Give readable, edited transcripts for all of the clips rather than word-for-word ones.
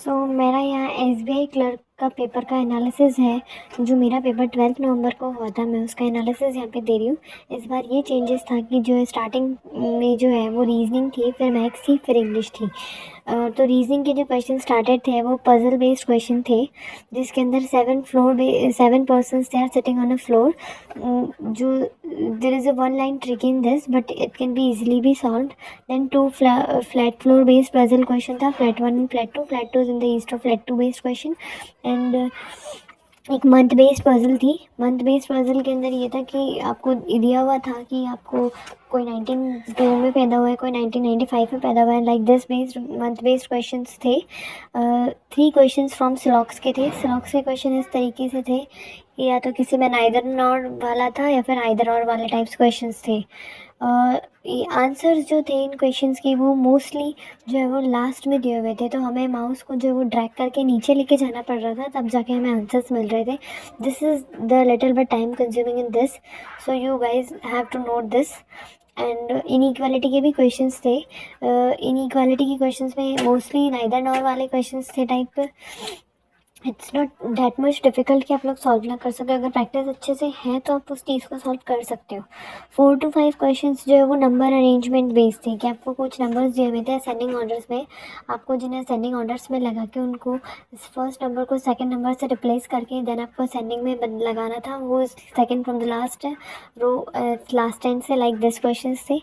मेरा यहाँ SBI clerk का पेपर का एनालिसिस है। जो मेरा पेपर 12 नवंबर को हुआ था, मैं उसका एनालिसिस यहाँ पे दे रही हूँ। इस बार ये चेंजेस था कि जो स्टार्टिंग में जो है वो रीजनिंग थी, फिर मैथ्स थी, फिर इंग्लिश थी। तो रीजनिंग के जो क्वेश्चन स्टार्टेड थे वो पजल बेस्ड क्वेश्चन थे, जिसके अंदर 7 persons they are sitting on a floor. जो there is a one line trick in this, but it can be easily be solve. Then 2 flat floor based puzzle question था, flat 1 and flat 2. Flat 2 is in the east of flat 2 based question. And एक month based puzzle थी। Month based puzzle के अंदर ये था कि आपको दिया हुआ था कि आपको कोई 1902 में पैदा हुआ है, कोई 1995 में पैदा हुआ है, like this based month based questions थे। 3 क्वेश्चंस फ्रॉम सिलॉक्स के थे। सिलॉक्स के क्वेश्चन इस तरीके से थे कि या तो किसी में नाइदर नॉर वाला था या फिर आइदर और वाले टाइप्स क्वेश्चंस थे। आंसर्स जो थे इन क्वेश्चंस के वो मोस्टली जो है वो लास्ट में दिए हुए थे, तो हमें माउस को जो है वो ड्रैग करके नीचे लेके जाना पड़ रहा था, तब जाके हमें आंसर्स मिल रहे थे। This is the little but time consuming in this, so you guys have to note this. And inequality के भी क्वेश्चंस थे। इनइक्वालिटी के क्वेश्चंस में मोस्टली नाइदर नॉर वाले क्वेश्चंस थे type. It's not that much difficult कि आप लोग सॉल्व ना कर सकें। अगर प्रैक्टिस अच्छे से है तो आप उस चीज़ को सॉल्व कर सकते हो। 4 to 5 क्वेश्चंस जो है वो नंबर अरेंजमेंट बेस्ड थे, कि आपको कुछ नंबर्स दिए हुए थे असेंडिंग ऑर्डर्स में। आपको जिन्हें असेंडिंग ऑर्डर्स में लगा के उनको फर्स्ट नंबर को सेकंड नंबर से रिप्लेस करके देन आपको असेंडिंग में लगाना था। वो second from the last row, last 10 से, लाइक दिस क्वेश्चंस थे।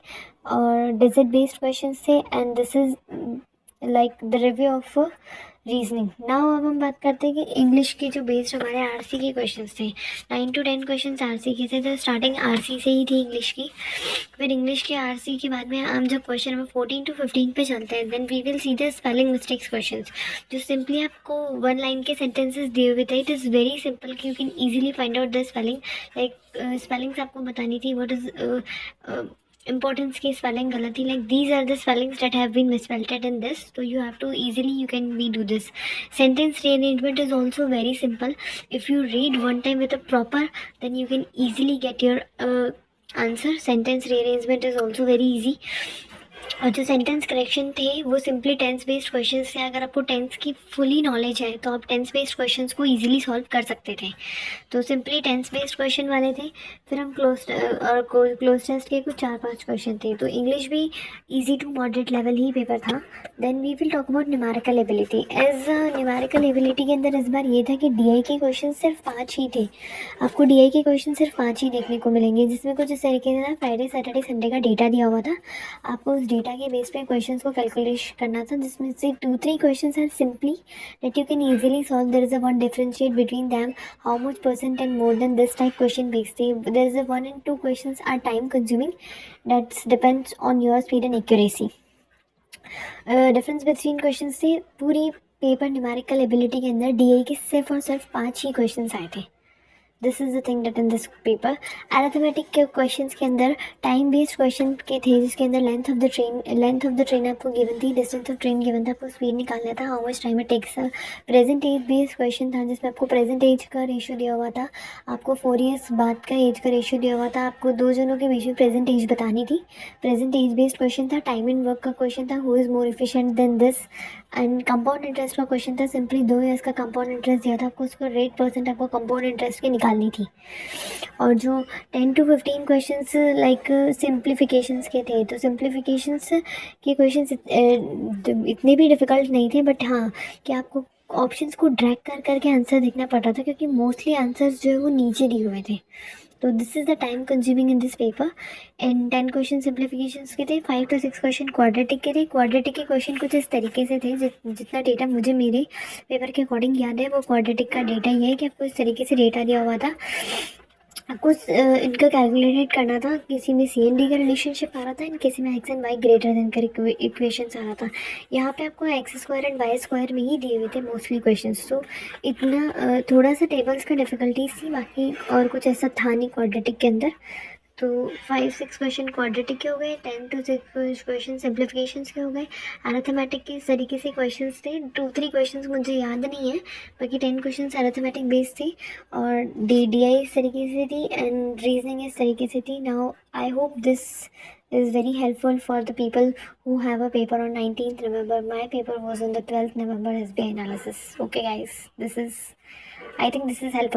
और डिजिट बेस्ड क्वेश्चंस थे। And this is like the review of reasoning. Now अब हम बात करते हैं कि इंग्लिश के जो बेस्ड हमारे आरसी के क्वेश्चंस थे। 9 to 10 क्वेश्चंस आरसी के थे, तो स्टार्टिंग आरसी से ही थी इंग्लिश की। फिर इंग्लिश के आरसी के बाद में हम जब क्वेश्चन नंबर 14 to 15 पे चलते हैं, then we will see the spelling mistakes questions, जो सिंपली आपको वन लाइन के सेंटेंसेस दिए हुए थे। इट इज़ वेरी सिंपल कि you can easily find out the spelling. Like spellings आपको बतानी थी, व्हाट इज importance की spelling गलत थी, like these are the spellings that have been misspelled in this, so you have to easily you can be do this. Sentence rearrangement is also very simple. If you read one time with a proper, then you can easily get your answer. Sentence rearrangement is also very easy. और जो sentence correction थे वो simply tense based questions थे। अगर आपको tense की fully knowledge है तो आप टेंस बेस्ड क्वेश्चंस को इजीली सॉल्व कर सकते थे। तो सिंपली टेंस बेस्ड क्वेश्चन वाले थे। फिर हम क्लोज टेस्ट के कुछ 4-5 क्वेश्चन थे। तो इंग्लिश भी इजी टू मॉडरेट लेवल ही पेपर था। Then we will talk about numerical ability. As numerical ability के अंदर इस बार ये था कि डीआई के क्वेश्चन सिर्फ 5 ही थे। आपको डीआई के क्वेश्चन सिर्फ 5 ही देखने को मिलेंगे, जिसमें कुछ इस तरीके से था, फ्राइडे सैटरडे संडे का डेटा दिया हुआ था। आपको उस डेटा के बेस पे क्वेश्चंस को कैलकुलेट करना था, जिसमें से 2-3 questions are simply that you can easily solve. There is a one differentiate between them, how much percent and more then this type question based. There is a 1 and 2 questions are time consuming, that's depends on your speed and accuracy. Difference between questions थे पूरी paper numerical ability के अंदर DI के सिर्फ और सिर्फ 5 ही questions आए थे। This is the thing that in this paper. Arithmetic के क्वेश्चंस के अंदर टाइम बेस्ड क्वेश्चन के थे, जिसके अंदर लेंथ ऑफ द ट्रेन आपको गिवन थी, डिस्टेंस ऑफ ट्रेन गिवन था, आपको स्पीड निकालना था, how much time it takes. Present age based question था, जिसमें आपको प्रेजेंट एज का रेशियो दिया हुआ था, आपको 4 years बाद का एज का रेशियो दिया हुआ था, आपको 2 जनों के बीच में प्रेजेंट एज बतानी थी। प्रेजेंट एज बेस्ड क्वेश्चन था। टाइम एंड वर्क का क्वेश्चन था, who is more efficient then this. And compound interest का क्वेश्चन था, सिंपली 2 years का कंपाउंड इंटरेस्ट दिया था, आपको उसको रेट परसेंट आपको कंपाउंड इंटरेस्ट की निकालनी थी। और जो 10 to 15 क्वेश्चंस लाइक सिंप्लीफिकेशंस के थे, तो सिंप्लीफिकेशंस के क्वेश्चंस इतने भी डिफ़िकल्ट नहीं थे, बट हाँ कि आपको ऑप्शंस को ड्रैग कर करके आंसर देखना पड़ रहा था, क्योंकि मोस्टली आंसर्स जो है वो नीचे दिए हुए थे। तो this is the time consuming in this paper. And 10 question simplifications के थे, 5 to 6 क्वेश्चन क्वाड्रेटिक के थे। क्वाड्रेटिक के क्वेश्चन कुछ इस तरीके से थे, जितना डेटा मुझे मेरे पेपर के अकॉर्डिंग याद है, वो क्वाड्रेटिक का डेटा ये है कि आपको इस तरीके से डेटा दिया हुआ था, आपको इनका कैलकुलेट करना था। किसी में सी एंड डी का रिलेशनशिप आ रहा था, एंड किसी में X and Y greater then का इक्वेशंस आ रहा था। यहाँ पे आपको X square and Y square में ही दिए हुए थे मोस्टली क्वेश्चंस। तो इतना थोड़ा सा टेबल्स का डिफिकल्टीज थी, बाकी और कुछ ऐसा था नहीं क्वाड्रेटिक के अंदर। तो 5-6 क्वेश्चन क्वाड्रेटिक के हो गए, 10 to 6 क्वेश्चन सिंप्लीफिकेशंस के हो गए। अरिथमेटिक के इस तरीके से क्वेश्चंस थे। 2-3 क्वेश्चंस मुझे याद नहीं है, बाकी 10 क्वेश्चंस अरिथमेटिक बेस्ड थे और DDI इस तरीके से थी एंड रीजनिंग इस तरीके से थी। Now I hope this is very helpful for the people who have a paper on 19th November. My paper was on the 12th November, SBI analysis. Okay guys, I think this is helpful.